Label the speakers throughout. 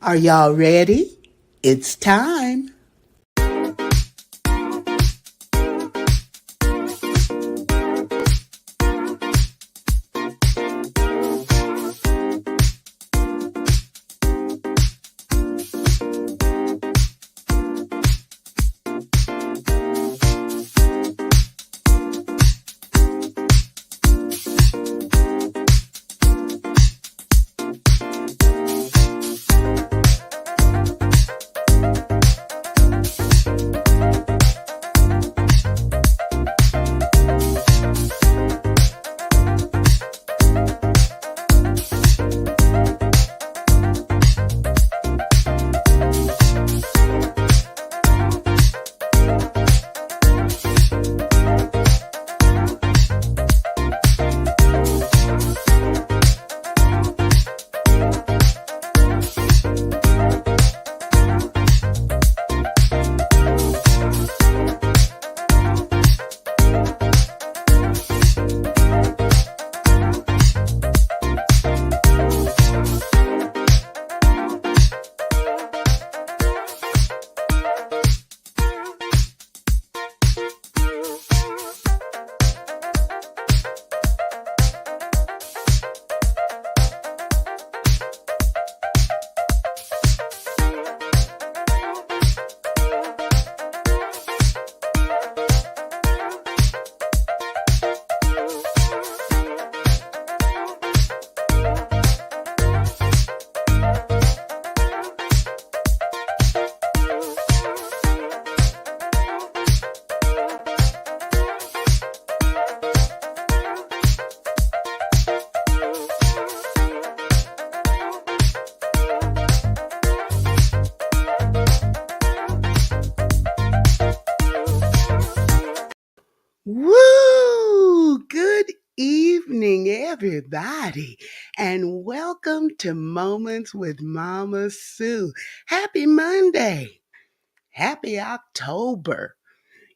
Speaker 1: Are y'all ready? It's time. Woo! Good evening, everybody, and welcome to Moments with Mama Sue. Happy Monday. Happy October.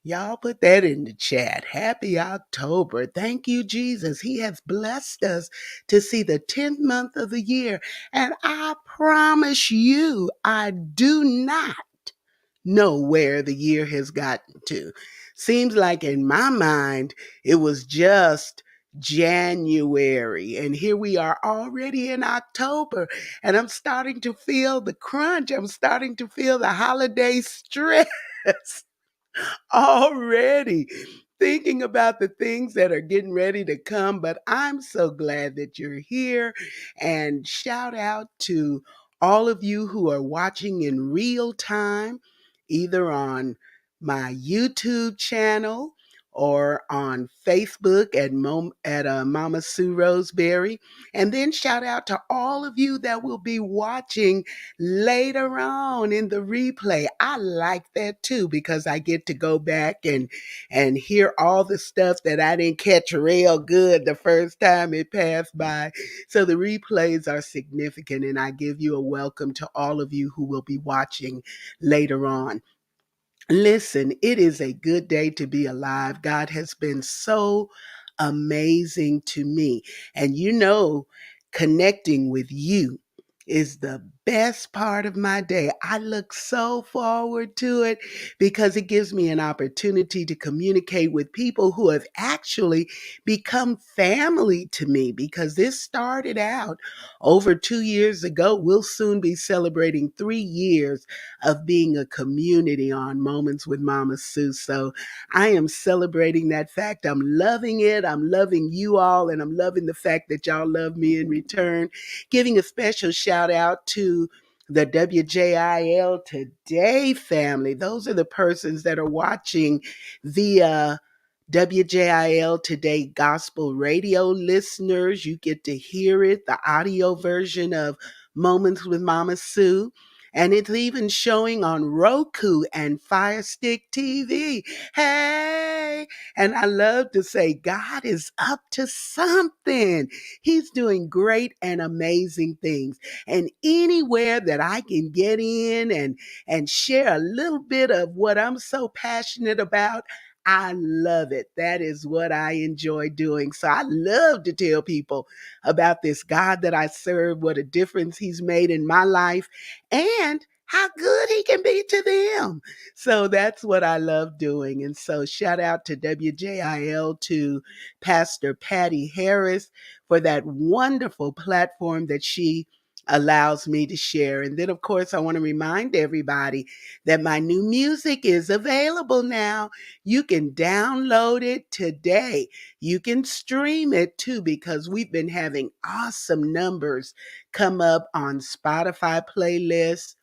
Speaker 1: Y'all put that in the chat. Happy October. Thank you, Jesus. He has blessed us to see the 10th month of the year. And I promise you, I do not know where the year has gotten to. Seems like in my mind, it was just January, and here we are already in October, and I'm starting to feel the crunch. I'm starting to feel the holiday stress already. Thinking about the things that are getting ready to come, but I'm so glad that you're here. And shout out to all of you who are watching in real time, either on my YouTube channel or on Facebook at Mama Sue Roseberry. And then shout out to all of you that will be watching later on in the replay. I like that too because I get to go back and hear all the stuff that I didn't catch real good the first time it passed by. So the replays are significant, and I give you a welcome to all of you who will be watching later on. Listen, it is a good day to be alive. God has been so amazing to me. And connecting with you is the best part of my day. I look so forward to it because it gives me an opportunity to communicate with people who have actually become family to me, because this started out over 2 years ago. We'll soon be celebrating 3 years of being a community on Moments with Mama Sue. So I am celebrating that fact. I'm loving it. I'm loving you all, and I'm loving the fact that y'all love me in return. Giving a special shout out to the WJIL Today family. Those are the persons that are watching via WJIL Today Gospel Radio listeners. You get to hear it, the audio version of Moments with Mama Sue. And it's even showing on Roku and Fire Stick TV. Hey! And I love to say, God is up to something. He's doing great and amazing things. And anywhere that I can get in and share a little bit of what I'm so passionate about, I love it. That is what I enjoy doing. So I love to tell people about this God that I serve, what a difference he's made in my life, and how good he can be to them. So that's what I love doing. And so shout out to WJIL, to Pastor Patty Harris for that wonderful platform that she allows me to share. And then, of course, I want to remind everybody that my new music is available now. You can download it today. You can stream it too, because we've been having awesome numbers come up on Spotify playlists,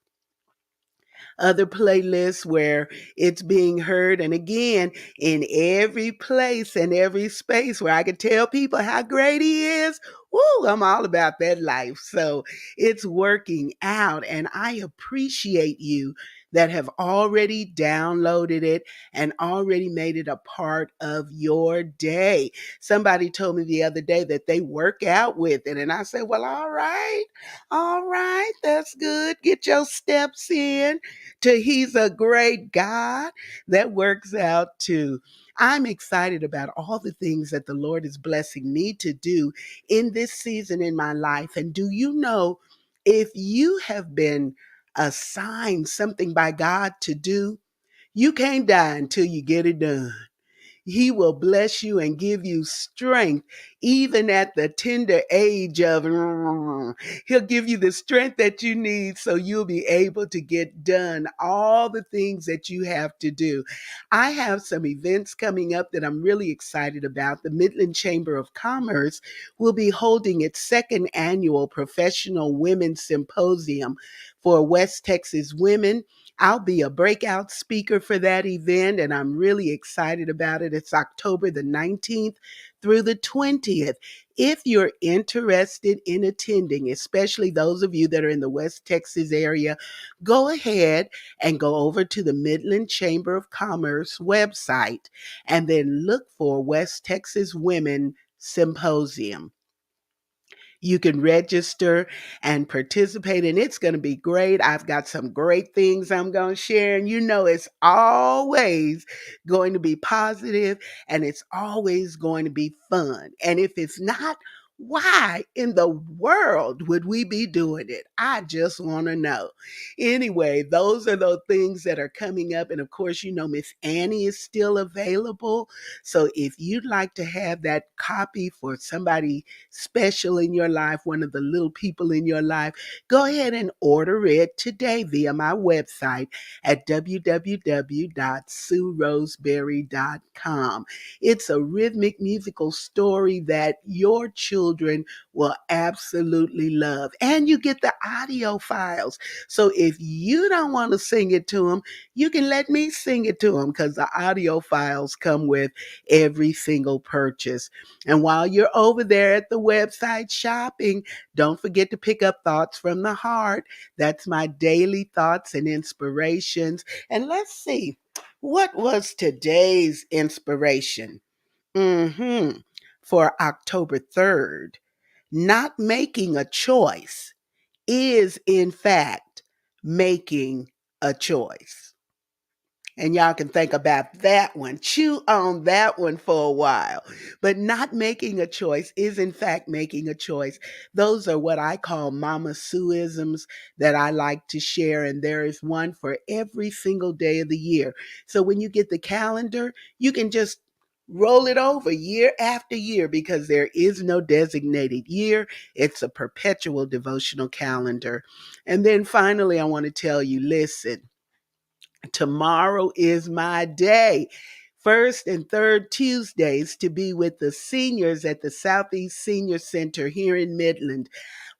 Speaker 1: other playlists where it's being heard. And again, in every place and every space where I can tell people how great he is. Woo, I'm all about that life. So it's working out. And I appreciate you that have already downloaded it and already made it a part of your day. Somebody told me the other day that they work out with it. And I said, well, all right, that's good. Get your steps in to he's a great God that works out too. I'm excited about all the things that the Lord is blessing me to do in this season in my life. And do you know, if you have been assigned something by God to do, you can't die until you get it done. He will bless you and give you strength, even at the tender age of. He'll give you the strength that you need so you'll be able to get done all the things that you have to do. I have some events coming up that I'm really excited about. The Midland Chamber of Commerce will be holding its second annual Professional Women's Symposium for West Texas women. I'll be a breakout speaker for that event, and I'm really excited about it. It's October the 19th through the 20th. If you're interested in attending, especially those of you that are in the West Texas area, go ahead and go over to the Midland Chamber of Commerce website and then look for West Texas Women Symposium. You can register and participate, and it's going to be great. I've got some great things I'm going to share, and you know it's always going to be positive, and it's always going to be fun. And if it's not, why in the world would we be doing it? I just want to know. Anyway, those are those things that are coming up. And of course, you know, Miss Annie is still available. So if you'd like to have that copy for somebody special in your life, one of the little people in your life, go ahead and order it today via my website at www.sueroseberry.com. It's a rhythmic musical story that your children will absolutely love. And you get the audio files. So if you don't want to sing it to them, you can let me sing it to them, because the audio files come with every single purchase. And while you're over there at the website shopping, don't forget to pick up Thoughts from the Heart. That's my daily thoughts and inspirations. And let's see, what was today's inspiration? For October 3rd. Not making a choice is, in fact, making a choice. And y'all can think about that one. Chew on that one for a while. But not making a choice is, in fact, making a choice. Those are what I call Mama Sueisms that I like to share. And there is one for every single day of the year. So when you get the calendar, you can just roll it over year after year, because there is no designated year. It's a perpetual devotional calendar. And then finally, I want to tell you, listen, tomorrow is my day. First and third Tuesdays to be with the seniors at the Southeast Senior Center here in Midland.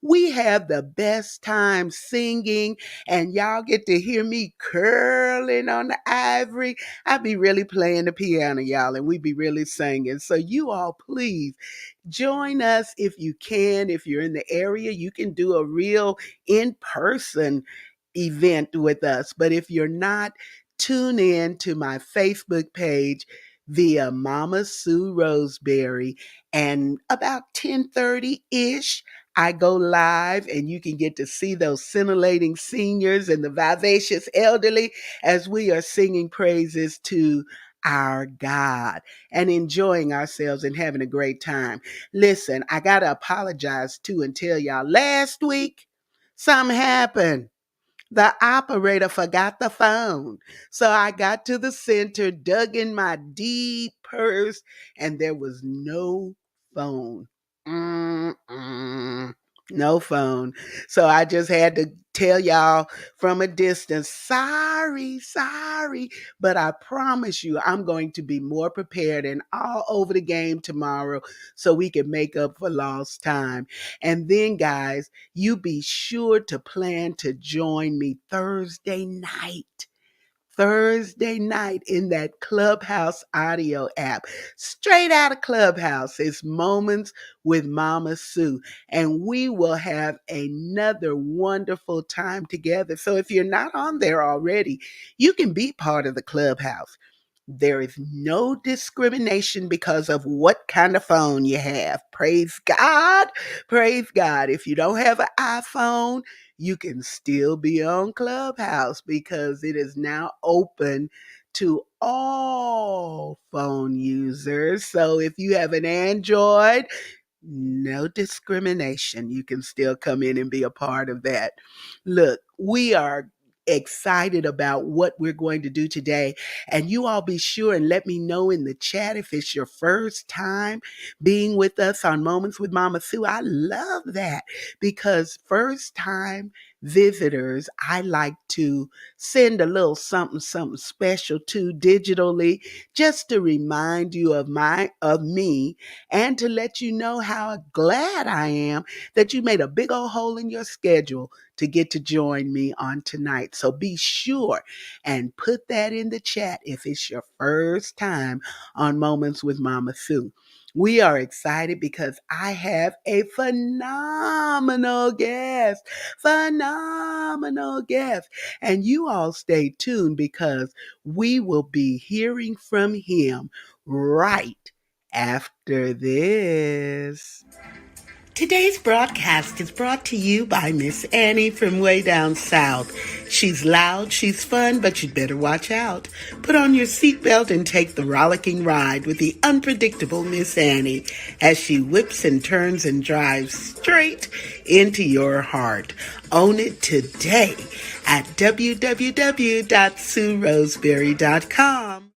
Speaker 1: We have the best time singing, and y'all get to hear me curling on the ivory. I be really playing the piano, y'all, and we be really singing. So you all please join us if you can. If you're in the area, you can do a real in-person event with us. But if you're not, tune in to my Facebook page via Mama Sue Roseberry, and about 10:30-ish I go live, and you can get to see those scintillating seniors and the vivacious elderly as we are singing praises to our God and enjoying ourselves and having a great time. Listen, I got to apologize too and tell y'all last week something happened. The operator forgot the phone. So I got to the center, dug in my deep purse, and there was no phone. Mm-mm. No phone. So I just had to tell y'all from a distance, sorry, sorry. But I promise you, I'm going to be more prepared and all over the game tomorrow so we can make up for lost time. And then, guys, you be sure to plan to join me Thursday night. Thursday night in that Clubhouse audio app. Straight out of Clubhouse. It's Moments with Mama Sue. And we will have another wonderful time together. So if you're not on there already, you can be part of the Clubhouse. There is no discrimination because of what kind of phone you have. Praise God. Praise God. If you don't have an iPhone, you can still be on Clubhouse because it is now open to all phone users. So if you have an Android, no discrimination. You can still come in and be a part of that. Look, we are excited about what we're going to do today. And you all be sure and let me know in the chat if it's your first time being with us on Moments with Mama Sue. I love that because first time visitors, I like to send a little something, something special to digitally just to remind you of me and to let you know how glad I am that you made a big old hole in your schedule to get to join me on tonight. So be sure and put that in the chat if it's your first time on Moments with Mama Sue. We are excited because I have a phenomenal guest. And you all stay tuned because we will be hearing from him right after this. Today's broadcast is brought to you by Miss Annie from way down south. She's loud, she's fun, but you'd better watch out. Put on your seatbelt and take the rollicking ride with the unpredictable Miss Annie as she whips and turns and drives straight into your heart. Own it today at www.sueroseberry.com.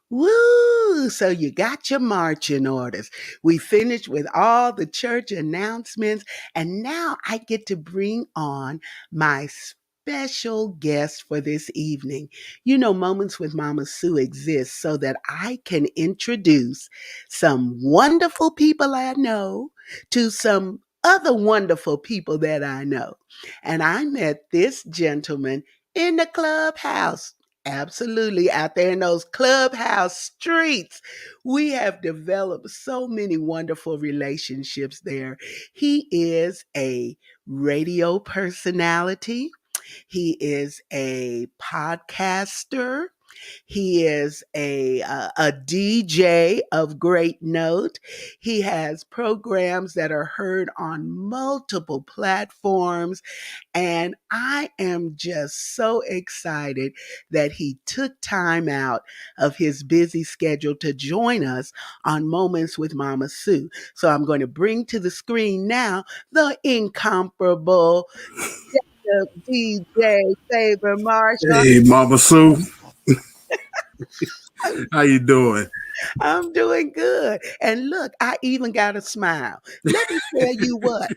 Speaker 1: Woo! So you got your marching orders. We finished with all the church announcements, and now I get to bring on my special guest for this evening. You know, Moments with Mama Sue exists so that I can introduce some wonderful people I know to some other wonderful people that I know. And I met this gentleman in the clubhouse. Absolutely. Out there in those clubhouse streets, we have developed so many wonderful relationships there. He is a radio personality. He is a podcaster. He is a DJ of great note. He has programs that are heard on multiple platforms. And I am just so excited that he took time out of his busy schedule to join us on Moments with Mama Sue. So I'm going to bring to the screen now the incomparable DJ Favor Marshall.
Speaker 2: Hey, Mama Sue, how you doing?
Speaker 1: I'm doing good. And look, I even got a smile. Let me tell you what.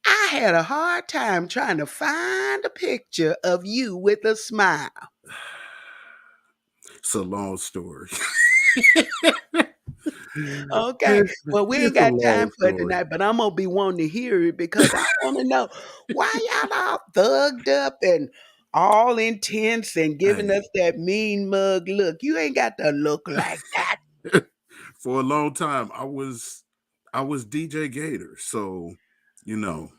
Speaker 1: I had a hard time trying to find a picture of you with a smile.
Speaker 2: It's a long story.
Speaker 1: Okay. Well, we ain't
Speaker 2: It's a
Speaker 1: got time
Speaker 2: long
Speaker 1: for it
Speaker 2: story.
Speaker 1: tonight, but I'm gonna be wanting to hear it because I want to know why y'all all thugged up and all intense and giving
Speaker 2: Hey,
Speaker 1: us that mean mug look. You ain't got to look like that.
Speaker 2: for a long time, I was DJ Gator, so you know,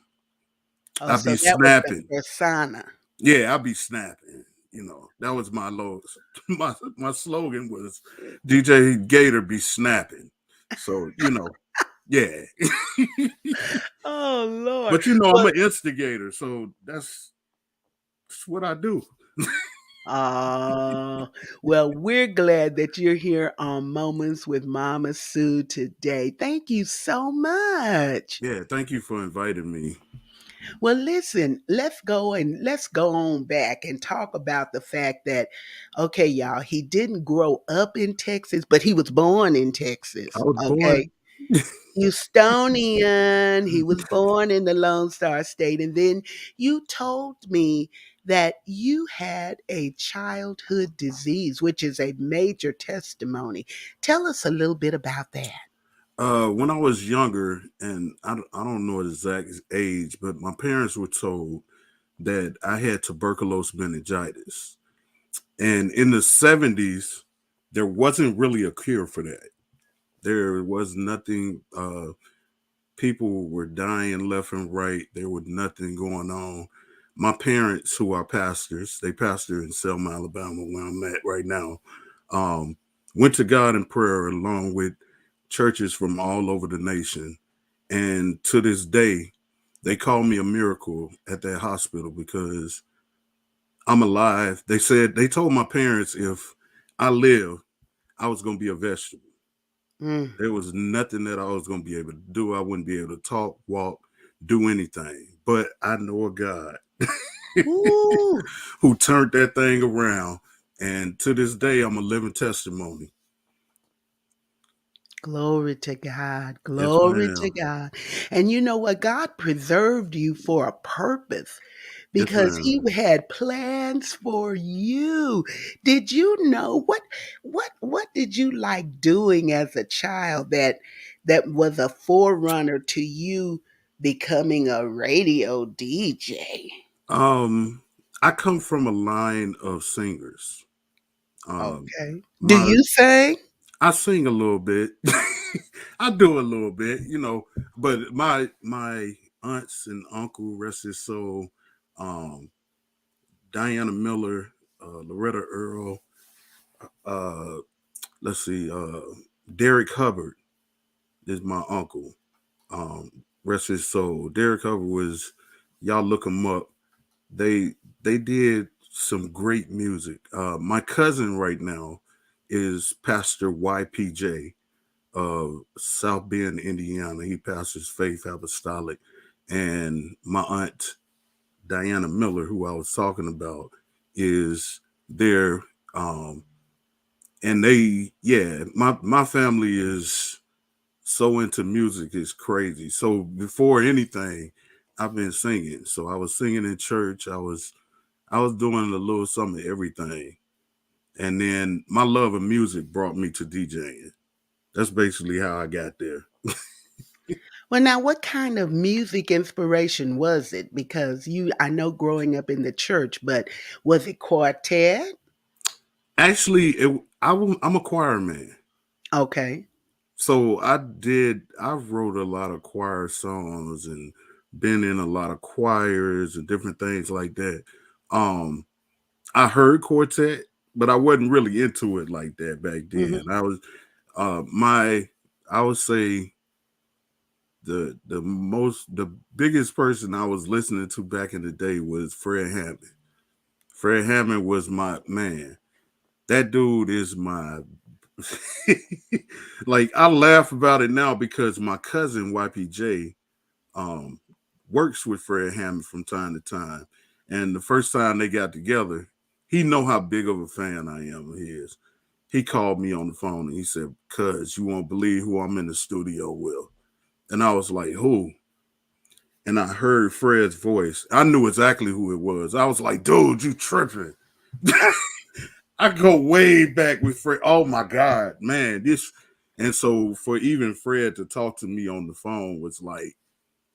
Speaker 1: Oh,
Speaker 2: I
Speaker 1: so
Speaker 2: be
Speaker 1: that was the
Speaker 2: snapping.
Speaker 1: persona.
Speaker 2: Yeah, I be snapping. That was my lowest. My slogan was DJ Gator be snapping. So yeah.
Speaker 1: Oh Lord.
Speaker 2: But I'm
Speaker 1: Well,
Speaker 2: an instigator, so that's what I do.
Speaker 1: Oh, well, we're glad that you're here on Moments with Mama Sue today. Thank you so much.
Speaker 2: Yeah, thank you for inviting me.
Speaker 1: Well, listen, let's go on back and talk about the fact that, okay, y'all, he didn't grow up in Texas, but he was born in
Speaker 2: I
Speaker 1: Texas.
Speaker 2: was
Speaker 1: Okay.
Speaker 2: born.
Speaker 1: Houstonian. He was born in the Lone Star State. And then you told me that you had a childhood disease, which is a major testimony. Tell us a little bit about that.
Speaker 2: When I was younger, and I don't know the exact age, but my parents were told that I had tuberculosis meningitis. And in the 70s, there wasn't really a cure for that. There was nothing, people were dying left and right. There was nothing going on. My parents, who are pastors, they pastor in Selma, Alabama, where I'm at right now, um, went to God in prayer along with churches from all over the nation. And to this day, they call me a miracle at that hospital because I'm alive. They said, they told my parents if I live, I was going to be a vegetable.
Speaker 1: Mm.
Speaker 2: There was nothing that I was going to be able to do. I wouldn't be able to talk, walk, do anything. But I know a God
Speaker 1: Ooh,
Speaker 2: who turned that thing around. And to this day, I'm a living testimony.
Speaker 1: glory to God.
Speaker 2: Yes,
Speaker 1: Glory to
Speaker 2: ma'am.
Speaker 1: God. And you know what? God preserved you for a purpose,
Speaker 2: Yes,
Speaker 1: because he
Speaker 2: ma'am.
Speaker 1: had plans for you. Did you know what did you like doing as a child that was a forerunner to you becoming a radio DJ?
Speaker 2: Um, I come from a line of singers. Um,
Speaker 1: Okay. Do
Speaker 2: my
Speaker 1: you sing?
Speaker 2: I sing a little bit. I do a little bit, but my aunts and uncle, rest his soul, um, Diana Miller, Loretta Earl, uh, let's see, Derek Hubbard is my uncle. Rest his soul. Derek Hubbard was, y'all look him up. They did some great music. My cousin right now is Pastor YPJ of South Bend, Indiana. He pastors Faith Apostolic. And my aunt, Diana Miller, who I was talking about, is there. Um, and my family is so into music, it's crazy. So before anything, I've been singing. So I was singing in church. I was doing a little something of everything. And then my love of music brought me to DJing. That's basically how I got there.
Speaker 1: Well, now, what kind of music inspiration was it? Because I know growing up in the church, but was it quartet?
Speaker 2: Actually, I'm a choir man.
Speaker 1: Okay.
Speaker 2: So I wrote a lot of choir songs and been in a lot of choirs and different things like that. Um, I heard quartet, but I wasn't really into it like that back then.
Speaker 1: Mhm.
Speaker 2: My I would say the biggest person I was listening to back in the day was Fred Hammond. Fred Hammond was my man. That dude is my like I laugh about it now because my cousin YPJ um works with Fred Hammond from time to time. And the first time they got together, he know how big of a fan I am of his. He called me on the phone and he said, "Cuz you won't believe who I'm in the studio with." And I was like, "Who?" And I heard Fred's voice. I knew exactly who it was. I was like, "Dude, you tripping." I go way back with Fred. Oh my God, man. And so for even Fred to talk to me on the phone was like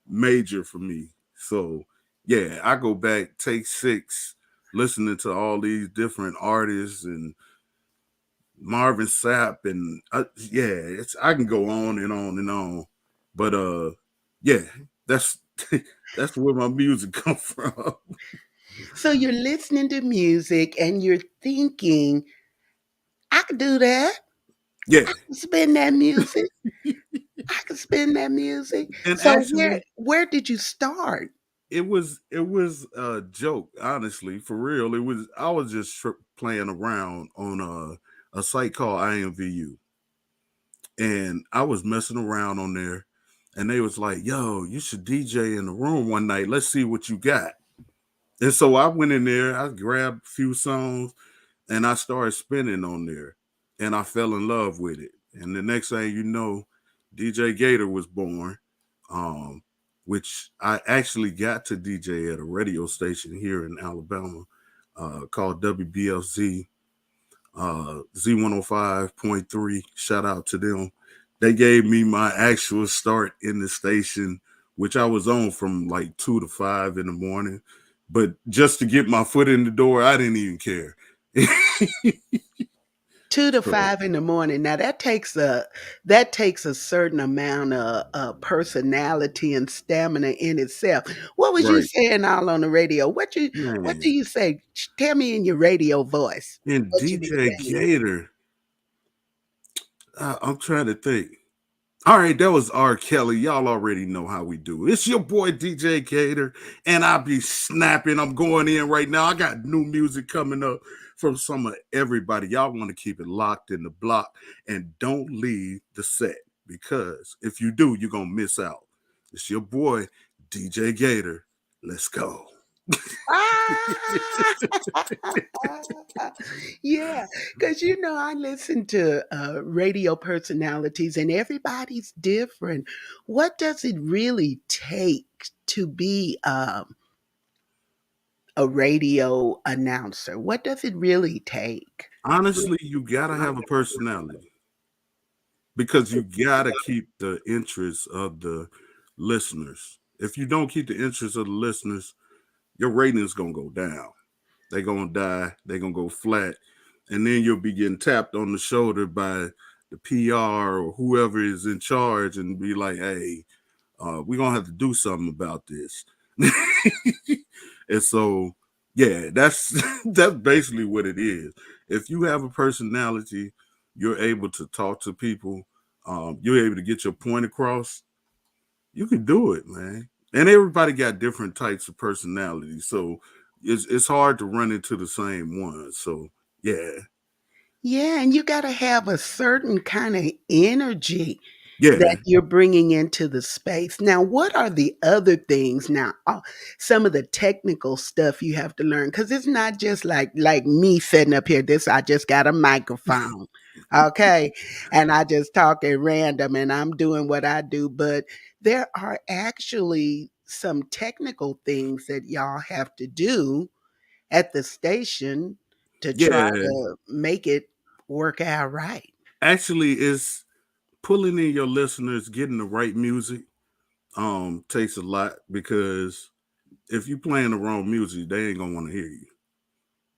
Speaker 2: major for me. So yeah, I go back, take six, listening to all these different artists and Marvin Sapp and I can go on and on and on. But yeah, that's that's where my music come from.
Speaker 1: So you're listening to music and you're thinking, I could do that.
Speaker 2: Yeah.
Speaker 1: I can spin that music. I can spin that music.
Speaker 2: And
Speaker 1: So
Speaker 2: actually,
Speaker 1: where did you start?
Speaker 2: it was a joke, honestly, for real. I was just playing around on a site called IMVU, and I was messing around on there, and they was like, "Yo, you should DJ in the room one night. Let's see what you got." And so I went in there, I grabbed a few songs, and I started spinning on there, and I fell in love with it. And the next thing you know, DJ Gator was born, um, which I actually got to DJ at a radio station here in Alabama called WBLZ Z105.3. Shout out to them. They gave me my actual start in the station, which I was on from like 2 to 5 in the morning. But just to get my foot in the door, I didn't even care.
Speaker 1: 2 to
Speaker 2: So,
Speaker 1: 5 in the morning. Now that takes a certain amount of personality and stamina in itself. What was you
Speaker 2: right.
Speaker 1: saying all on the radio? What do
Speaker 2: Man.
Speaker 1: you say? Tell me in your radio voice
Speaker 2: And
Speaker 1: what you be
Speaker 2: DJ
Speaker 1: saying.
Speaker 2: Gator, I'm trying to think. All right, that was R. Kelly. Y'all already know how we do. It's your boy DJ Gator, and I be snapping. I'm going in right now. I got new music coming up from some of everybody. Y'all want to keep it locked in the block and don't leave the set because if you do, you're gonna miss out. It's your boy DJ Gator. Let's go.
Speaker 1: Ah! Yeah, because I listen to radio personalities and everybody's different. What does it really take to be a radio announcer? What does it really take?
Speaker 2: Honestly, you gotta have a personality because you gotta keep the interest of the listeners. If you don't keep the interest of the listeners, your ratings gonna go down. They're gonna die. They're gonna go flat, and then you'll be getting tapped on the shoulder by the PR or whoever is in charge, and be like, "Hey, we're gonna have to do something about this." And so, yeah, that's that's basically what it is. If you have a personality, you're able to talk to people. You're able to get your point across. You can do it, man. And everybody got different types of personalities, so it's hard to run into the same one. So yeah,
Speaker 1: Yeah, and you got to have a certain kind of energy that
Speaker 2: yeah,
Speaker 1: you're bringing into the space. Now, what are the other things now? Some of the technical stuff you have to learn because it's not just like me sitting up here. This I just got a microphone, okay, and I just talk at random, and I'm doing what I do. But there are actually some technical things that y'all have to do at the station to try
Speaker 2: yeah.
Speaker 1: to make it work out right.
Speaker 2: Actually, it's pulling in your listeners, getting the right music. Takes a lot because if you playing the wrong music, they ain't gonna want to hear you.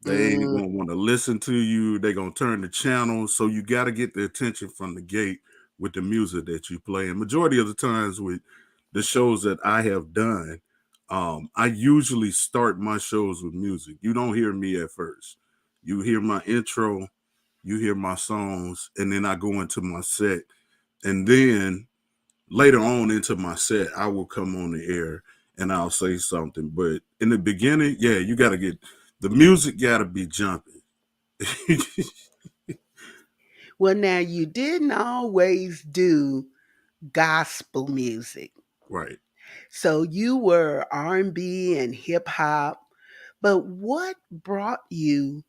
Speaker 2: They ain't
Speaker 1: Mm,
Speaker 2: gonna want to listen to you. They gonna turn the channel. So you got to get the attention from the gate with the music that you play. And majority of the times with the shows that I have done, I usually start my shows with music. You don't hear me at first. You hear my intro, you hear my songs, and then I go into my set. And then later on into my set, I will come on the air and I'll say something. But in the beginning, yeah, you got to get the music, got to be jumping.
Speaker 1: well, now you didn't always do gospel music.
Speaker 2: Right.
Speaker 1: So you were R&B and hip hop, but what brought you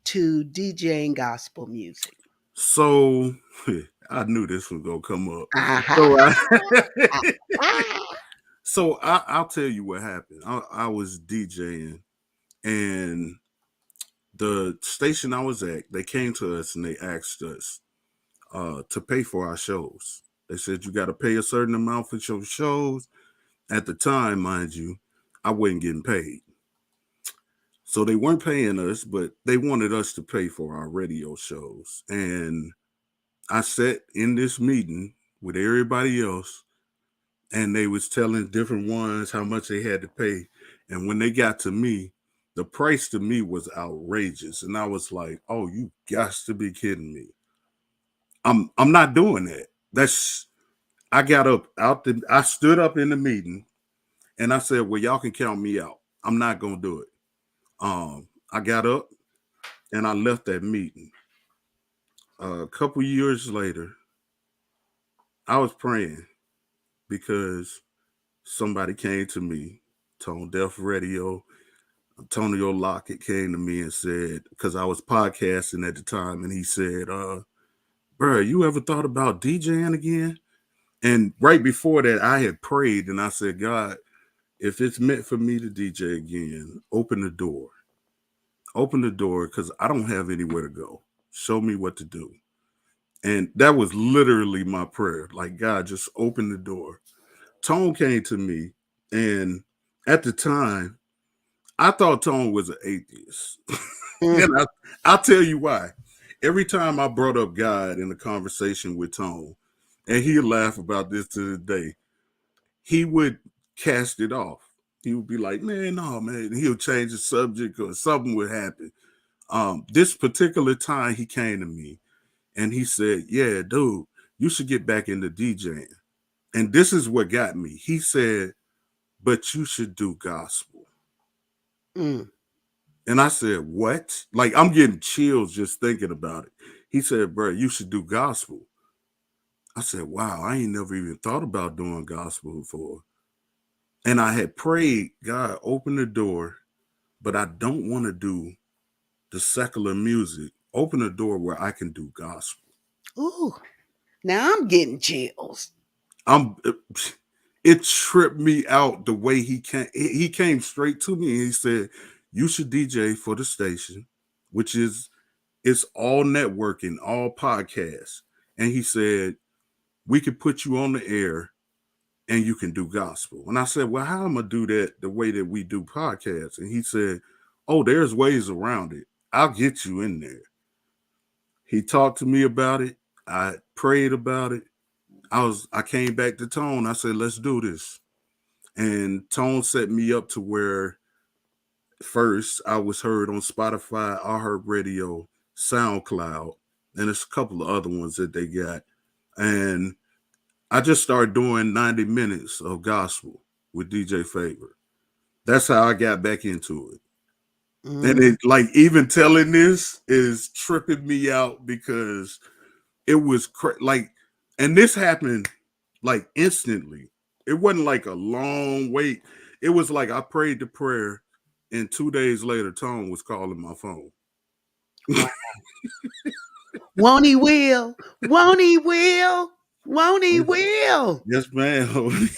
Speaker 1: to DJing gospel music?
Speaker 2: So I knew this was gonna come up.
Speaker 1: Aha.
Speaker 2: So
Speaker 1: Ah, ah.
Speaker 2: I'll tell you what happened. I was DJing, and the station I was at, they came to us and they asked us to pay for our shows. They said you got to pay a certain amount for your shows. At the time, mind you, I wasn't getting paid. So they weren't paying us, but they wanted us to pay for our radio shows. And I sat in this meeting with everybody else, and they was telling different ones how much they had to pay. And when they got to me, the price to me was outrageous. And I was like, oh, you got to be kidding me. I'm not doing that. That's I got up out the I stood up in the meeting And I said, well, y'all can count me out. I'm not gonna do it. I got up and I left that meeting. A couple years later, I was praying because somebody came to me, Tonedef Radio. Antonio Lockett came to me and said, because I was podcasting at the time, and he said, bro, you ever thought about DJing again? And right before that, I had prayed and I said, God, if it's meant for me to DJ again, open the door. Open the door because I don't have anywhere to go. Show me what to do. And that was literally my prayer. Like, God, just open the door. Tone came to me, and at the time, I thought Tone was an atheist.
Speaker 1: Mm.
Speaker 2: And I'll tell you why. Every time I brought up God in a conversation with Tone, and he'll laugh about this to this day, he would cast it off. He would be like, man, no, man. He'll change the subject or something would happen. This particular time he came to me and he said, yeah, dude, you should get back into DJing. And this is what got me. He said, but you should do gospel.
Speaker 1: Mm.
Speaker 2: And I said, what? Like, I'm getting chills just thinking about it. He said, bro, you should do gospel. I said, wow, I ain't never even thought about doing gospel before. And I had prayed, God, open the door, but I don't want to do the secular music. Open the door where I can do gospel.
Speaker 1: Ooh, now I'm getting chills.
Speaker 2: I'm it tripped me out the way he came. He came straight to me and he said, you should DJ for the station, which is it's all networking, all podcasts. And he said, we could put you on the air and you can do gospel. And I said, well, how am I do that the way that we do podcasts? And he said, oh, there's ways around it. I'll get you in there. He talked to me about it. I prayed about it. I came back to Tone. I said, let's do this. And Tone set me up to where first I was heard on Spotify, I Heard Radio, SoundCloud, and there's a couple of other ones that they got. And I just started doing 90 minutes of gospel with DJFavor. That's how I got back into it. And
Speaker 1: Mm.
Speaker 2: it like even telling this is tripping me out because it was like, and this happened like instantly. It wasn't like a long wait. It was like I prayed the prayer, and 2 days later, Tone was calling my phone.
Speaker 1: Wow. Won't he will? Won't he will? Won't he will?
Speaker 2: Yes, ma'am.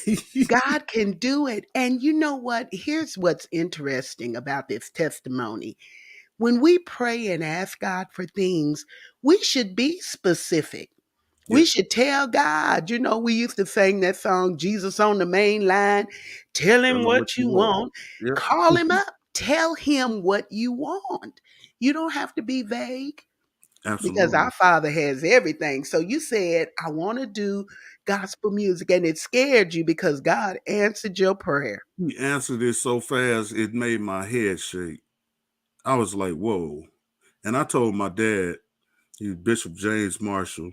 Speaker 1: God can do it. And you know what? Here's what's interesting about this testimony. When we pray and ask God for things, we should be specific. We
Speaker 2: Yes.
Speaker 1: should tell God. You know, we used to sing that song, Jesus on the Main Line. Tell
Speaker 2: Tell
Speaker 1: him
Speaker 2: them what
Speaker 1: what
Speaker 2: you
Speaker 1: you
Speaker 2: want.
Speaker 1: want. Call
Speaker 2: Yep.
Speaker 1: him up. Tell him what you want. You don't have to be vague because
Speaker 2: Absolutely.
Speaker 1: our Father has everything. So you said, I want to do gospel music, and it scared you because God answered your prayer.
Speaker 2: He answered it so fast it made my head shake. I was like, whoa. And I told my dad, he was Bishop James Marshall.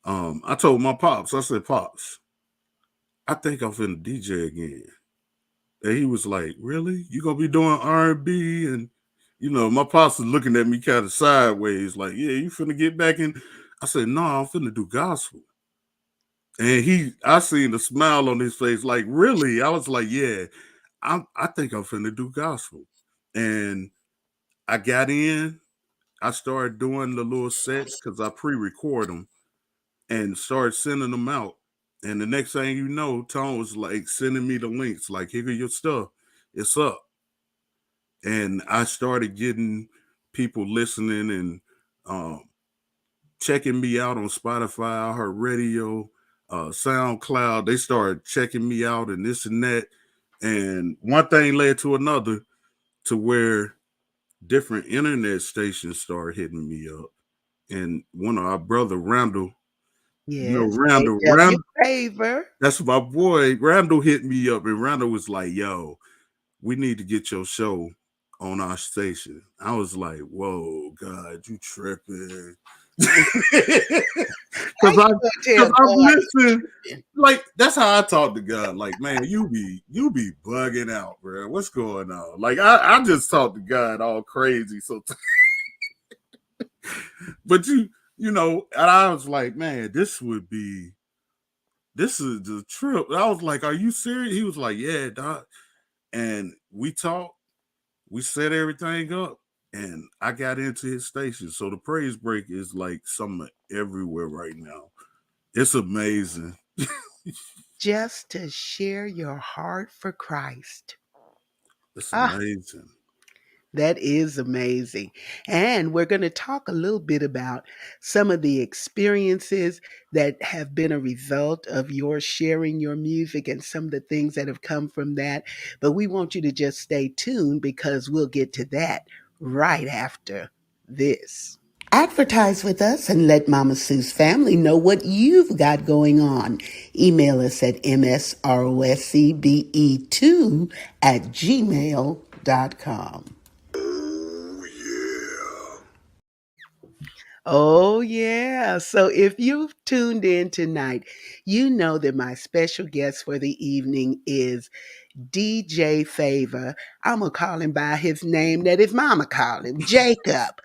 Speaker 2: I told my pops, I said, Pops, I think I'm finna DJ again. And he was like, really? You gonna be doing R&B? And my pops was looking at me kind of sideways, like, yeah, you finna get back in. I said, no, I'm finna do gospel. And I seen the smile on his face, like, really? I was like, yeah, I think I'm finna do gospel. And I got in, I started doing the little sets because I pre-record them and started sending them out. And the next thing you know, Tone was like sending me the links, like, here your stuff. It's up. And I started getting people listening and um, checking me out on Spotify, I Heard Radio, SoundCloud. They started checking me out and this and that. And one thing led to another to where different internet stations started hitting me up. And one of our brother, Randall,
Speaker 1: Yes,
Speaker 2: Randall,
Speaker 1: DJFavor.
Speaker 2: that's my boy. Randall hit me up and Randall was like, yo, we need to get your show on our station. I was like, whoa, God, you tripping.
Speaker 1: How
Speaker 2: Because
Speaker 1: you
Speaker 2: I
Speaker 1: gonna
Speaker 2: because
Speaker 1: tell
Speaker 2: I've
Speaker 1: God he
Speaker 2: listened.
Speaker 1: tripping?
Speaker 2: Like that's how I talk to God. Like, man, you be bugging out, bro. What's going on? Like I just talk to God all crazy. So, but and I was like, man, this is the trip. I was like, are you serious? He was like, yeah, doc. And we talked. We set everything up, and I got into his station. So the praise break is like something everywhere right now. It's amazing.
Speaker 1: Just to share your heart for Christ.
Speaker 2: It's
Speaker 1: Ah,
Speaker 2: amazing.
Speaker 1: that is amazing. And we're going to talk a little bit about some of the experiences that have been a result of your sharing your music and some of the things that have come from that. But we want you to just stay tuned because we'll get to that right after this. Advertise with us and let Mama Sue's family know what you've got going on. Email us at msroscbe2 at gmail.com. Oh, yeah. Oh, yeah. So if you've tuned in tonight, you know that my special guest for the evening is DJFavor. I'm going to call him by his name that his mama called him, Jacob.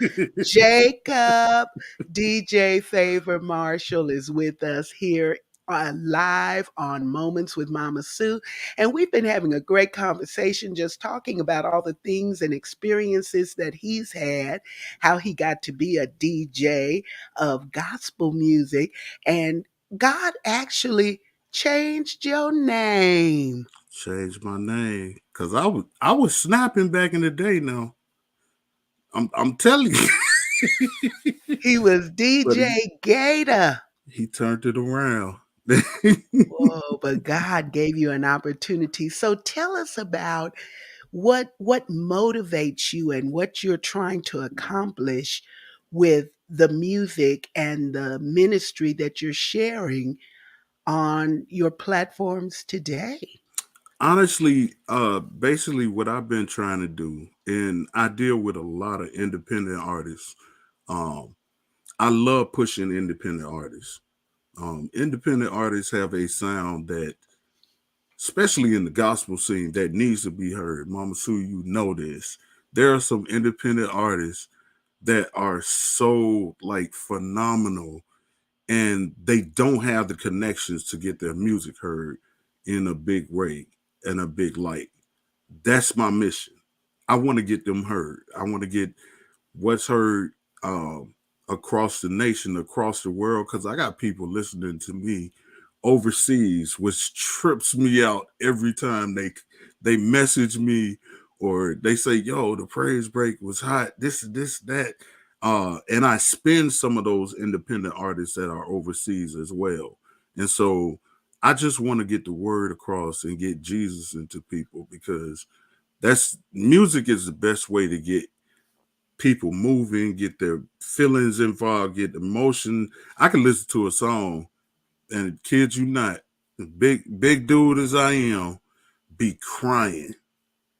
Speaker 1: Jacob, DJFavor Marshall is with us here live on Moments with Mama Sue. And we've been having a great conversation just talking about all the things and experiences that he's had, how he got to be a DJ of gospel music. And God actually changed your name.
Speaker 2: Changed my name because I was snapping back in the day. Now I'm telling you,
Speaker 1: He was
Speaker 2: but
Speaker 1: DJ Gator.
Speaker 2: he turned it around.
Speaker 1: Whoa, but God gave you an opportunity. So tell us about what motivates you and what you're trying to accomplish with the music and the ministry that you're sharing on your platforms today.
Speaker 2: Honestly, basically what I've been trying to do, and I deal with a lot of independent artists. Um, I love pushing independent artists. Independent artists have a sound that, especially in the gospel scene, that needs to be heard. Mama Sue, you know this. There are some independent artists that are so like phenomenal, and they don't have the connections to get their music heard in a big way and a big light. That's my mission. I want to get them heard. I want to get what's heard um, across the nation, across the world, because I got people listening to me overseas, which trips me out every time they message me or they say, "Yo, the praise break was hot." This, that, and I spin some of those independent artists that are overseas as well, and so I just want to get the word across and get Jesus into people because that's music is the best way to get people moving, get their feelings involved, get emotion. I can listen to a song and kid you not, big dude as I am, be crying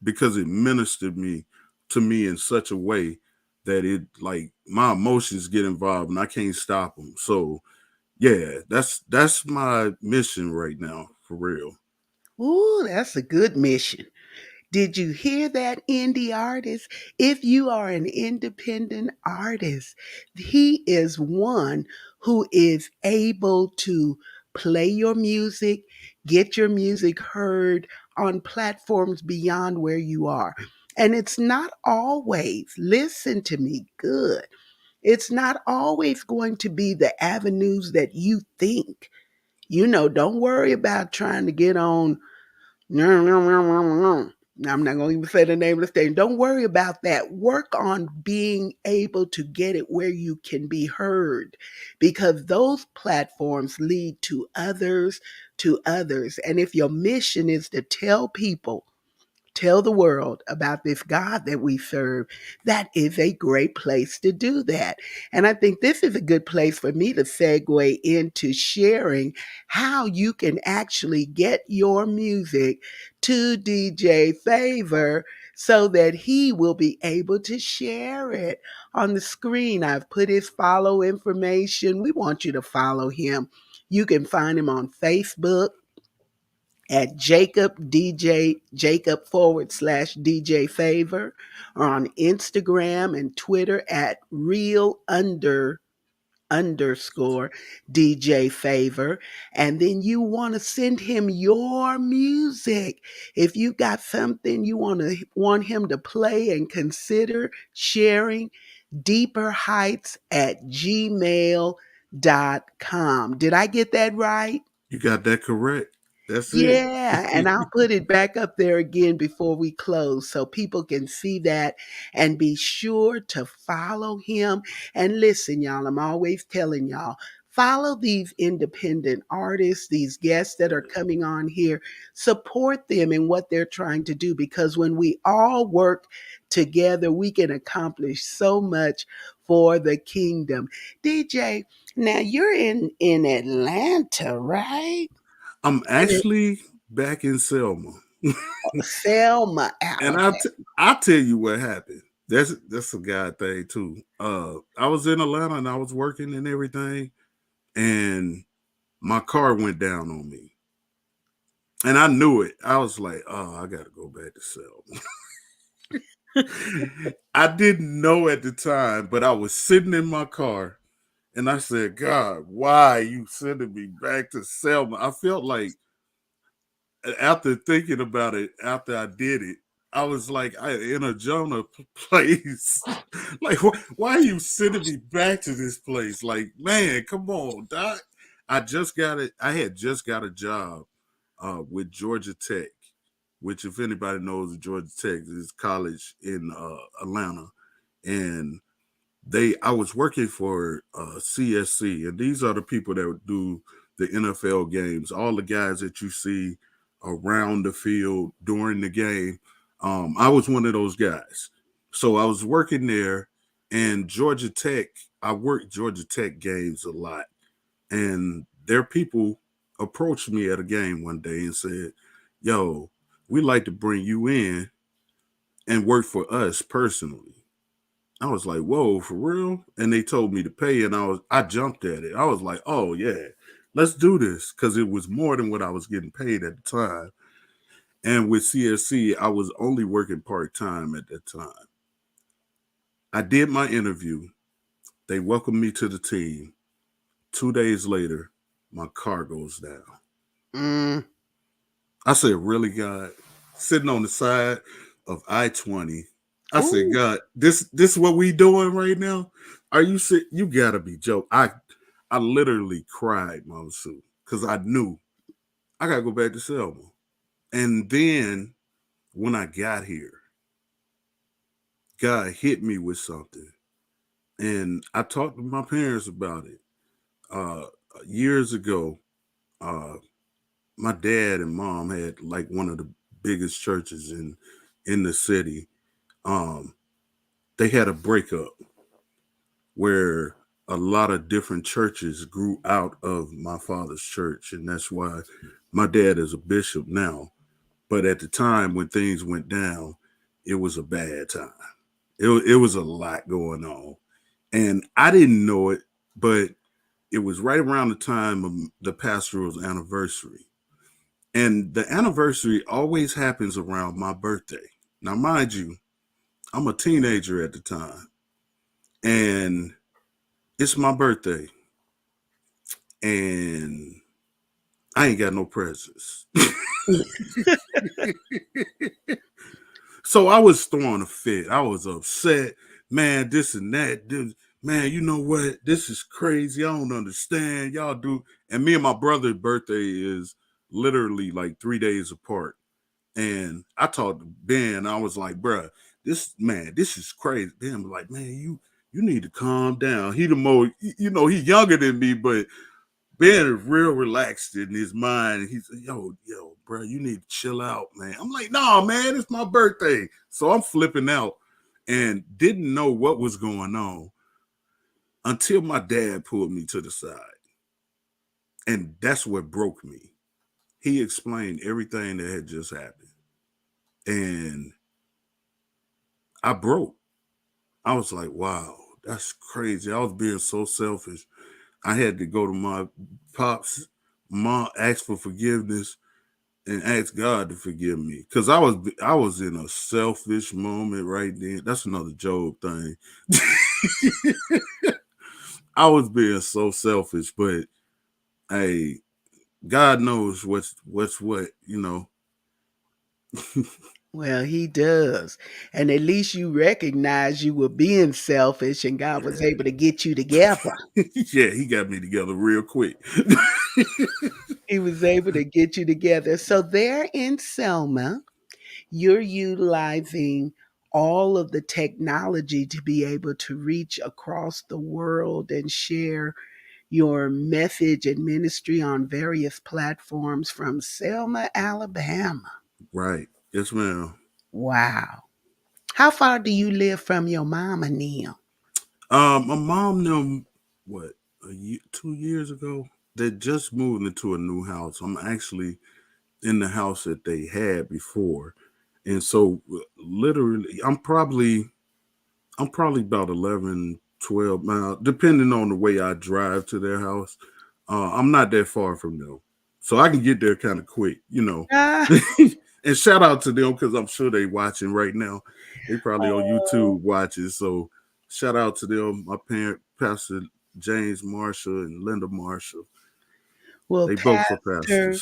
Speaker 2: because it ministered me to me in such a way that it like my emotions get involved and I can't stop them. So yeah, that's my mission right now for real.
Speaker 1: Ooh, that's a good mission. Did you hear that, indie artist? If you are an independent artist, he is one who is able to play your music, get your music heard on platforms beyond where you are. And it's not always, listen to me good, it's not always going to be the avenues that you think. Don't worry about trying to get on. Now, I'm not going to even say the name of the station. Don't worry about that. Work on being able to get it where you can be heard because those platforms lead to others, to others. And if your mission is to tell people, tell the world about this God that we serve, that is a great place to do that. And I think this is a good place for me to segue into sharing how you can actually get your music to DJ Favor so that he will be able to share it on the screen. I've put his follow information. We want you to follow him. You can find him on Facebook at Jacob /DJFavor, or on Instagram and Twitter at real__ DJ Favor. And then you want to send him your music. If you got something you want him to play, and consider sharing, deeper heights at gmail.com. Did I get that right?
Speaker 2: You got that correct. That's it.
Speaker 1: Yeah, and I'll put it back up there again before we close so people can see that, and be sure to follow him. And listen, y'all, I'm always telling y'all, follow these independent artists, these guests that are coming on here. Support them in what they're trying to do, because when we all work together, we can accomplish so much for the kingdom. DJ, now you're in Atlanta, right?
Speaker 2: I'm actually back in Selma.
Speaker 1: Selma.
Speaker 2: And I'll tell you what happened. That's a God thing too. I was in Atlanta and I was working and everything, and my car went down on me. And I knew it. I was like, oh, I gotta go back to Selma. I didn't know at the time, but I was sitting in my car and I said, God, why are you sending me back to Selma? I felt like, after thinking about it, after I did it, I was like, I in a Jonah place. Like, why are you sending me back to this place? Like, man, come on, Doc. I just got it. I had just got a job with Georgia Tech, which, if anybody knows, Georgia Tech is college in Atlanta, and I was working for CSC, and these are the people that do the NFL games. All the guys that you see around the field during the game. I was one of those guys. So I was working there, and Georgia Tech. I worked Georgia Tech games a lot, and their people approached me at a game one day and said, "Yo, we'd like to bring you in and work for us personally." I was like, "Whoa, for real?" And they told me to pay, and I jumped at it. I was like, "Oh yeah, let's do this," because it was more than what I was getting paid at the time. And with CSC, I was only working part time at that time. I did my interview. They welcomed me to the team. 2 days later, my car goes down.
Speaker 1: Mm.
Speaker 2: I said, "Really, God?" Sitting on the side of I-20. I said,
Speaker 1: Ooh.
Speaker 2: "God, this what we doing right now? Are you sick? You gotta be joking." I literally cried, Mama Sue, because I knew I gotta go back to Selma. And then when I got here, God hit me with something. And I talked to my parents about it. Uh, Years ago, uh, my dad and mom had like one of the biggest churches in the city. Um, they had a breakup where a lot of different churches grew out of my father's church, and that's why my dad is a bishop now. But at the time when things went down, it was a bad time. It was a lot going on, and I didn't know it, but it was right around the time of the pastoral's anniversary. And the anniversary always happens around my birthday. Now, mind you, I'm a teenager at the time, and it's my birthday, and I ain't got no presents. So I was throwing a fit. I was upset, man. This and that. Man, you know what? This is crazy. I don't understand. Y'all do. And me and my brother's birthday is literally like 3 days apart. And I talked to Ben. I was like, bruh, this is crazy. Ben was like, man, you need to calm down. He the more, he younger than me, but Ben is real relaxed in his mind. He said, yo, bro, you need to chill out, man. I'm like, nah, man, it's my birthday. So I'm flipping out and didn't know what was going on until my dad pulled me to the side. And that's what broke me. He explained everything that had just happened. And I broke. I was like, wow, that's crazy. I was being so selfish. I had to go to my pops, mom, ask for forgiveness, and ask God to forgive me because I was in a selfish moment right then. That's another Job thing. I was being so selfish, but hey, God knows what's what, you know.
Speaker 1: Well, he does. And at least you recognize you were being selfish and God was able to get you together.
Speaker 2: Yeah, he got me together real quick.
Speaker 1: He was able to get you together. So there in Selma, you're utilizing all of the technology to be able to reach across the world and share your message and ministry on various platforms from Selma, Alabama.
Speaker 2: Right. Yes, ma'am.
Speaker 1: Wow. How far do you live from your mama, Neil?
Speaker 2: My mom them what a year, 2 years ago. They just moved into a new house. I'm actually in the house that they had before, and so literally, I'm probably about 11, 12 miles, depending on the way I drive to their house. I'm not that far from them, so I can get there kind of quick, you know.
Speaker 1: Ah,
Speaker 2: And shout out to them because I'm sure they watching right now. They probably on
Speaker 1: oh,
Speaker 2: YouTube watching. So shout out to them, my parent, Pastor James Marshall and Linda Marshall.
Speaker 1: well,
Speaker 2: They both are
Speaker 1: Pastor,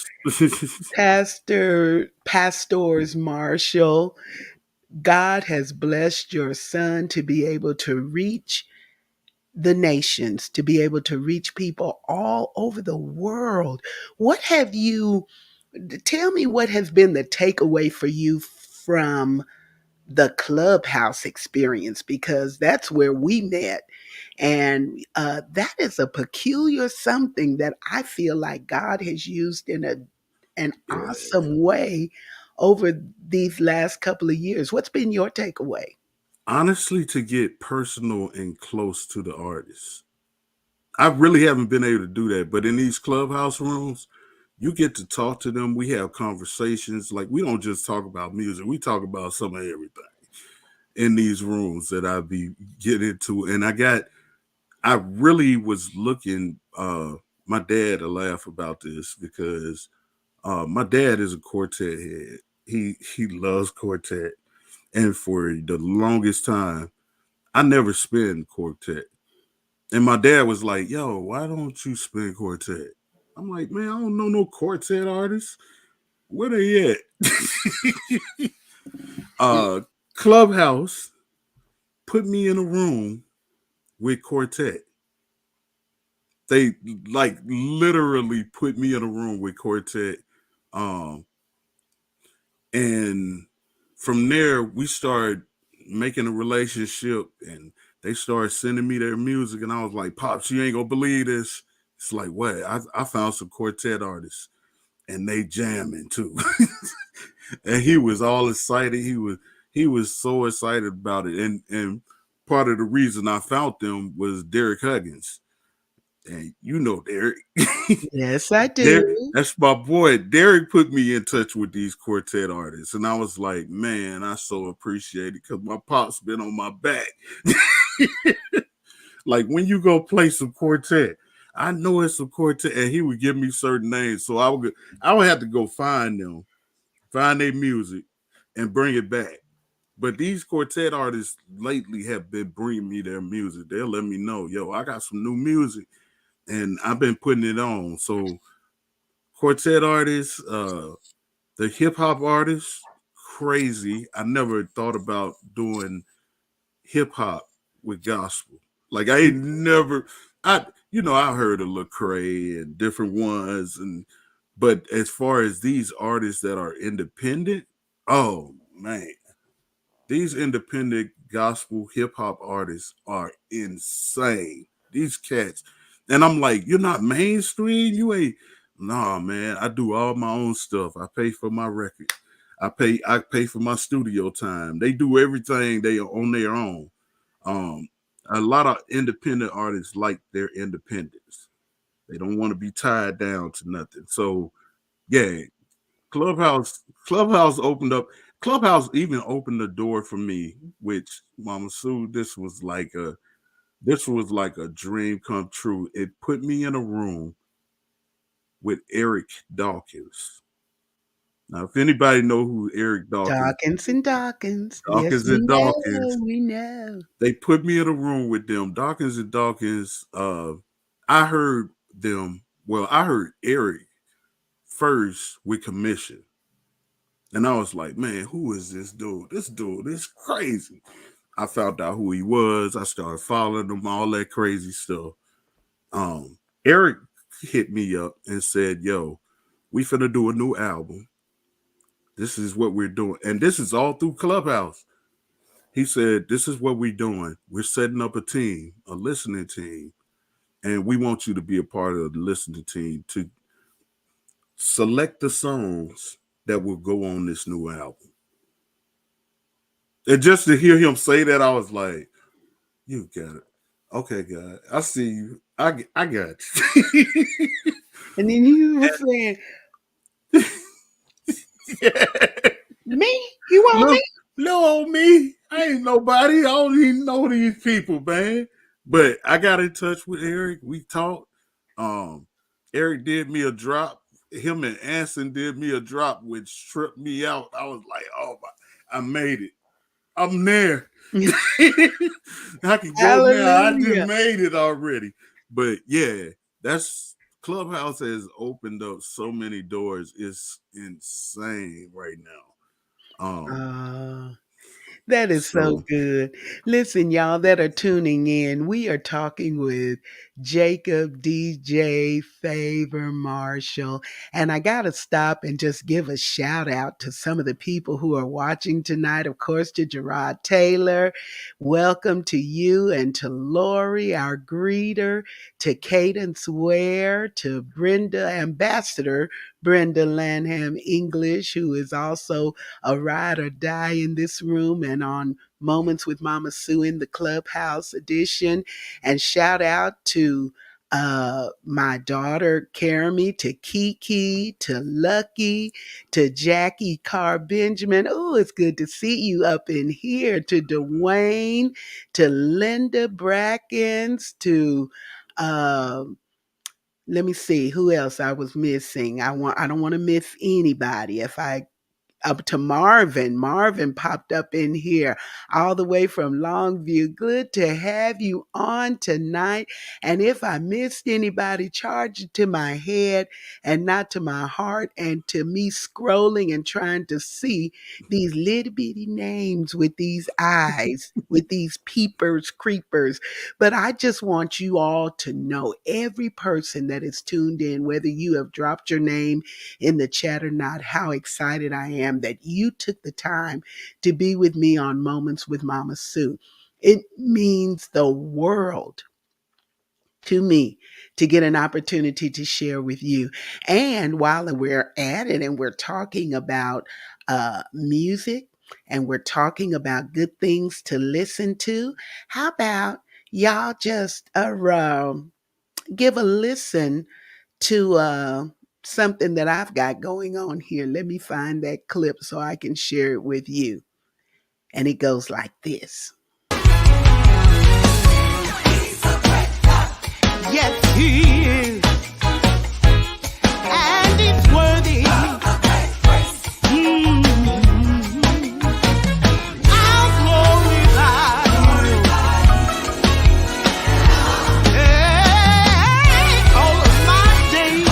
Speaker 2: pastors.
Speaker 1: Pastors Marshall, God has blessed your son to be able to reach the nations, to be able to reach people all over the world. What have you, tell me what has been the takeaway for you from the clubhouse experience, because that's where we met. And that is a peculiar something that I feel like God has used in an
Speaker 2: Yeah.
Speaker 1: awesome way over these last couple of years. What's been your takeaway?
Speaker 2: Honestly, to get personal and close to the artists. I really haven't been able to do that, but in these clubhouse rooms, you get to talk to them. We have conversations. Like we don't just talk about music. We talk about some of everything in these rooms that I be getting into. And I really was looking. My dad will laugh about this because my dad is a quartet head. He loves quartet, and for the longest time, I never spin quartet. And my dad was like, "Yo, why don't you spin quartet?" I'm like, "Man, I don't know no quartet artists. Where they at?" uh, Clubhouse put me in a room with quartet. They like literally put me in a room with quartet, um, and from there we started making a relationship, and they started sending me their music, and I was like, "Pops, you ain't gonna believe this." It's like, what? I found some quartet artists, and they jamming too. And he was all excited. He was so excited about it, and part of the reason I found them was Derek Huggins, and you know Derek.
Speaker 1: Yes, I
Speaker 2: Derek,
Speaker 1: do.
Speaker 2: that's my boy. Derek put me in touch with these quartet artists, and I was like, man, I so appreciate it because my pop's been on my back. Like when you go play some quartet, I know it's some quartet, and he would give me certain names, so I would have to go find them, find their music, and bring it back. But these quartet artists lately have been bringing me their music. They'll let me know, yo, I got some new music, and I've been putting it on. So quartet artists, the hip hop artists, crazy. I never thought about doing hip hop with gospel. Like I ain't never, I heard of Lecrae and different ones, but as far as these artists that are independent, oh man, these independent gospel hip hop artists are insane. These cats. And I'm like, you're not mainstream? You ain't. Nah, man. I do all my own stuff. I pay for my record. I pay for my studio time. They do everything they are on their own. Um, a lot of independent artists like their independence. They don't want to be tied down to nothing. So yeah, Clubhouse opened up. Clubhouse even opened the door for me, which Mama Sue, this was like a dream come true. It put me in a room with Eric Dawkins. Now, if anybody know who Eric Dawkins,
Speaker 1: Dawkins and Dawkins. Yes,
Speaker 2: Dawkins
Speaker 1: we
Speaker 2: and
Speaker 1: know.
Speaker 2: Dawkins,
Speaker 1: We know.
Speaker 2: they put me in a room with them. Dawkins and Dawkins. I heard them. Well, I heard Eric first with Commission, and I was like, man, who is this dude? This dude is crazy. I found out who he was. I started following him, all that crazy stuff. Eric hit me up and said, "Yo, we finna do a new album. This is what we're doing, and this is all through Clubhouse." He said, "This is what we're doing. We're setting up a team, a listening team, and we want you to be a part of the listening team to select the songs that will go on this new album." And just to hear him say that, I was like, "You got it. Okay, God, I see you. I got you."
Speaker 1: And then you were saying,
Speaker 2: Yeah.
Speaker 1: me? You want me?
Speaker 2: Look, no on me. I ain't nobody. I don't even know these people, man. But I got in touch with Eric. We talked. Um, Eric did me a drop. Him and Anson did me a drop, which tripped me out. I was like, "Oh my, I made it. I'm there. I can go now. I just
Speaker 1: Hallelujah.
Speaker 2: made it already." But yeah, that's Clubhouse has opened up so many doors. It's insane right now.
Speaker 1: Uh, That is so
Speaker 2: So
Speaker 1: good. Listen, y'all that are tuning in, we are talking with Jacob DJ Favor Marshall. And I got to stop and just give a shout out to some of the people who are watching tonight. Of course, to Gerard Taylor. Welcome to you and to Lori, our greeter, to Cadence Ware, to Brenda, Ambassador Brenda Lanham English, who is also a ride or die in this room and on Moments with Mama Sue in the Clubhouse edition. And shout out to my daughter Carmi, to Kiki, to Lucky, to Jackie Carr Benjamin. Oh, it's good to see you up in here. To Dwayne, to Linda Brackens, to let me see who else I was missing. I don't want to miss anybody. If I up to Marvin. Marvin popped up in here all the way from Longview. Good to have you on tonight. And if I missed anybody, charge it to my head and not to my heart and to me scrolling and trying to see these little bitty names with these eyes, with these peepers, creepers. But I just want you all to know, every person that is tuned in, whether you have dropped your name in the chat or not, how excited I am that you took the time to be with me on Moments with Mama Sue. It means the world to me to get an opportunity to share with you. And while we're at it and we're talking about music and we're talking about good things to listen to, how about y'all just give a listen to something that I've got going on here. Let me find that clip so I can share it with you. And it goes like this. Yes, he is. And it's worthy. Mm-hmm. I'll glorify you. Hey, all of my days.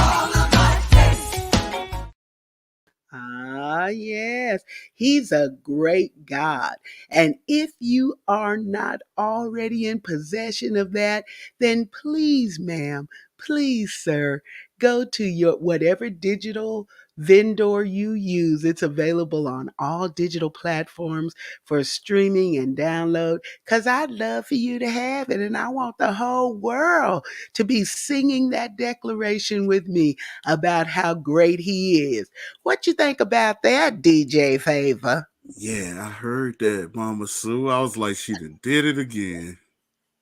Speaker 1: Ah, yes. He's a great God. And if you are not already in possession of that, then please, ma'am, please, sir, go to your whatever digital vendor you use. It's available on all digital platforms for streaming and download, because I'd love for you to have it. And I want the whole world to be singing that declaration with me about how great he is. What you think about that, DJ Favor?
Speaker 2: yeah, I heard that, Mama Sue. I was like, she done did it again.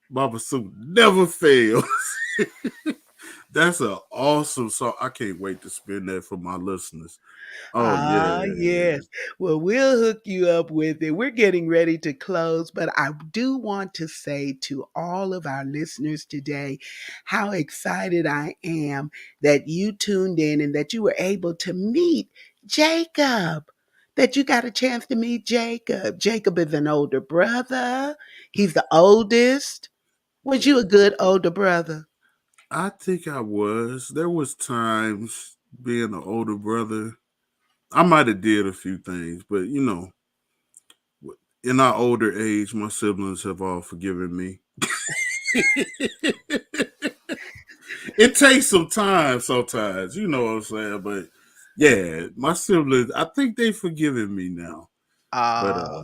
Speaker 2: Mama Sue never fails. That's an awesome song. I can't wait to spin that for my listeners. Oh
Speaker 1: Ah,
Speaker 2: yeah,
Speaker 1: yes. Well, we'll hook you up with it. We're getting ready to close, but I do want to say to all of our listeners today how excited I am that you tuned in and that you were able to meet Jacob. That you got a chance to meet Jacob. Jacob is an older brother. He's the oldest. Was you a good older brother?
Speaker 2: I think I was. There was times being an older brother, I might have did a few things, but in our older age, my siblings have all forgiven me. It takes some time sometimes, you know what I'm saying? But yeah, my siblings, I think they've forgiven me now. But
Speaker 1: Ah,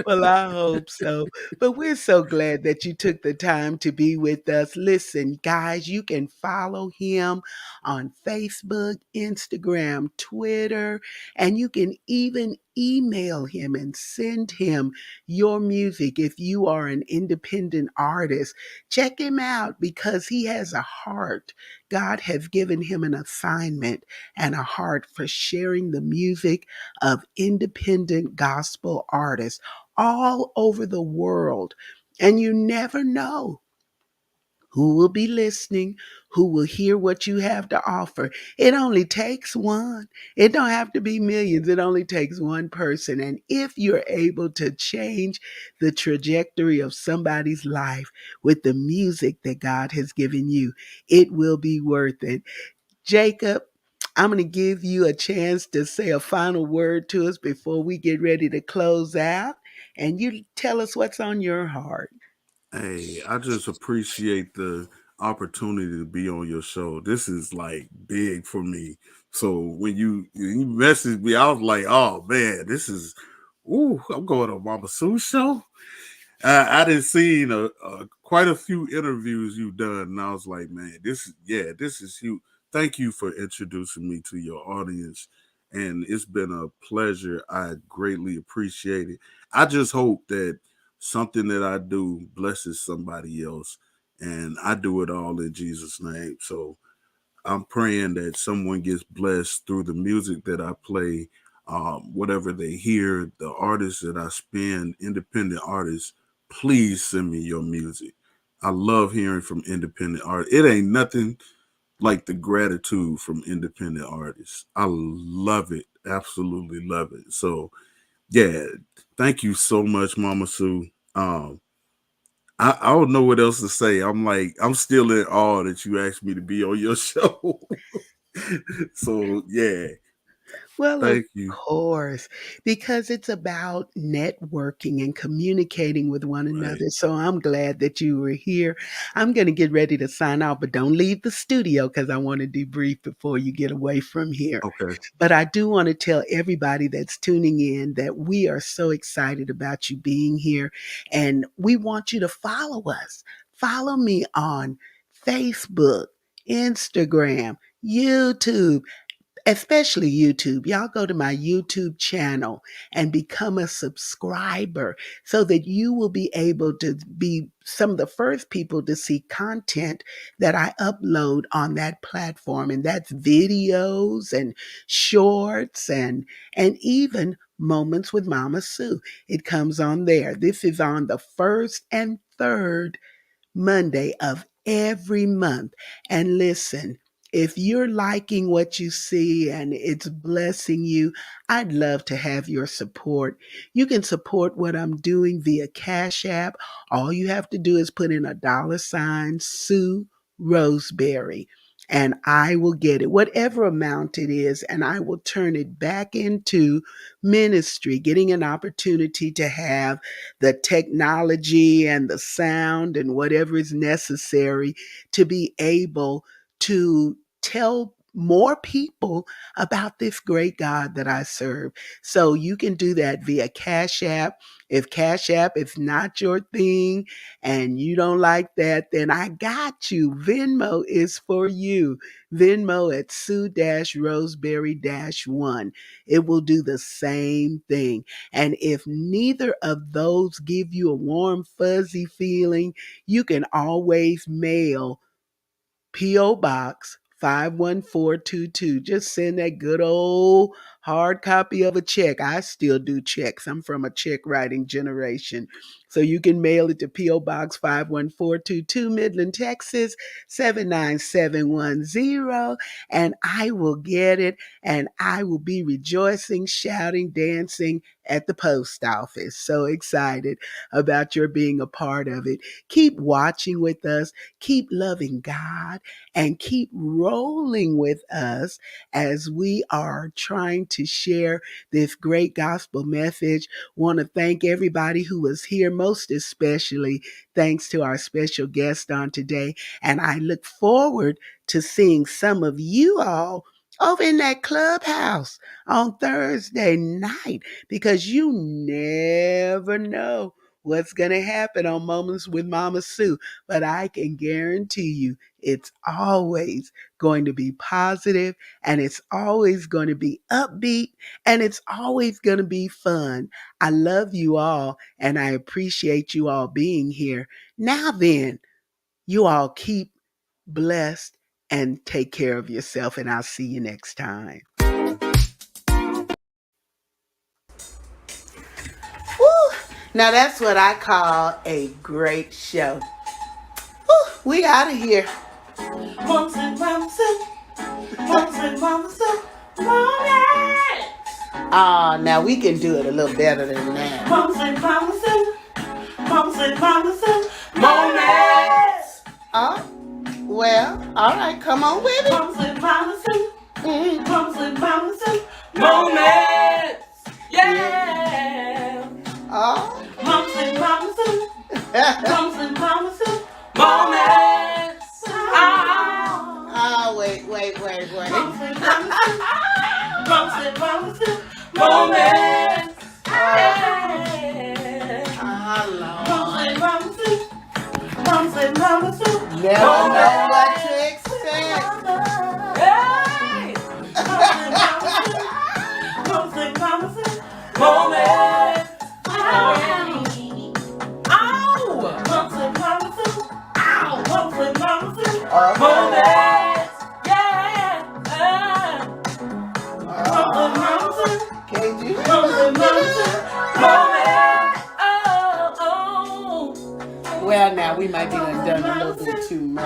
Speaker 1: well, I hope so. But we're so glad that you took the time to be with us. Listen, guys, you can follow him on Facebook, Instagram, Twitter, and you can even email him and send him your music if you are an independent artist. Check him out because he has a heart. God has given him an assignment and a heart for sharing the music of independent gospel artists all over the world. And you never know who will be listening, who will hear what you have to offer. It only takes one. It don't have to be millions. It only takes one person. And if you're able to change the trajectory of somebody's life with the music that God has given you, it will be worth it. Jacob, I'm going to give you a chance to say a final word to us before we get ready to close out. And you tell us what's on your heart.
Speaker 2: hey, I just appreciate the opportunity to be on your show. This is like big for me. So when you messaged me, I was like, oh man, this is ooh, I'm going to Mama Sue's show. I didn't see quite a few interviews you've done, and I was like, man, this is huge. Thank you for introducing me to your audience, and it's been a pleasure. I greatly appreciate it. I just hope that something that I do blesses somebody else, and I do it all in Jesus' name. So I'm praying that someone gets blessed through the music that I play, whatever they hear, the artists that I spin, independent artists. Please send me your music. I love hearing from independent artists. It ain't nothing like the gratitude from independent artists. I love it, absolutely love it. So yeah, thank you so much, Mama Sue. I don't know what else to say. I'm still in awe that you asked me to be on your show. So yeah,
Speaker 1: Well, of
Speaker 2: thank you.
Speaker 1: course, because it's about networking and communicating with one
Speaker 2: Right.
Speaker 1: another. So I'm glad that you were here. I'm going to get ready to sign off, but don't leave the studio because I want to debrief before you get away from here.
Speaker 2: Okay.
Speaker 1: But I do want to tell everybody that's tuning in that we are so excited about you being here and we want you to follow us. Follow me on Facebook, Instagram, YouTube, especially YouTube. Y'all go to my YouTube channel and become a subscriber so that you will be able to be some of the first people to see content that I upload on that platform. And that's videos and shorts and even moments with Mama Sue. It comes on there. This is on the first and third Monday of every month. And listen, if you're liking what you see and it's blessing you, I'd love to have your support. You can support what I'm doing via Cash App. All you have to do is put in a dollar sign Sue Roseberry. And I will get it, whatever amount it is, and I will turn it back into ministry, getting an opportunity to have the technology and the sound and whatever is necessary to be able to tell more people about this great God that I serve. So you can do that via Cash App. If Cash App is not your thing and you don't like that, then I got you. Venmo is for you. Venmo at Sue-Roseberry-1. It will do the same thing. And if neither of those give you a warm, fuzzy feeling, you can always mail P.O. Box 51422. Just send that good old hard copy of a check. I still do checks. I'm from a check writing generation. So you can mail it to P.O. Box 51422, Midland, Texas 79710, and I will get it, and I will be rejoicing, shouting, dancing at the post office. So excited about your being a part of it. Keep watching with us, keep loving God, and keep rolling with us as we are trying to share this great gospel message. Want to thank everybody who was here, most especially thanks to our special guest on today. And I look forward to seeing some of you all over in that clubhouse on Thursday night, because you never know what's going to happen on Moments with Mama Sue. But I can guarantee you it's always going to be positive, and it's always going to be upbeat, and it's always going to be fun. I love you all, and I appreciate you all being here. Now then, you all keep blessed and take care of yourself, and I'll see you next time. Woo! Now that's what I call a great show. Woo! We out of here. Mums and Mamas, Mums and Mamas, Moments. Ah, now we can do it a little better than that. Mums and Mamas, Mums and Mamas, Moments. Oh, well, all right, come on with it. Mums and Mamas, Mums and Mamas, Moments. Yeah. Oh. Mums and Mamas, Mums and Mamas, Moments. Oh, wait. Mums and Mamas, Mums and Mamas, Moments. Mums and Mamas, Mums and Mamas, never know what to expect. Mums and Mamas, Moments. Mums and Mamas, Mums and Mamas, Moments. Yeah. Mums and Mamas, can't you? Mums and Mamas, Moments. Well, now we might be done a little bit too much.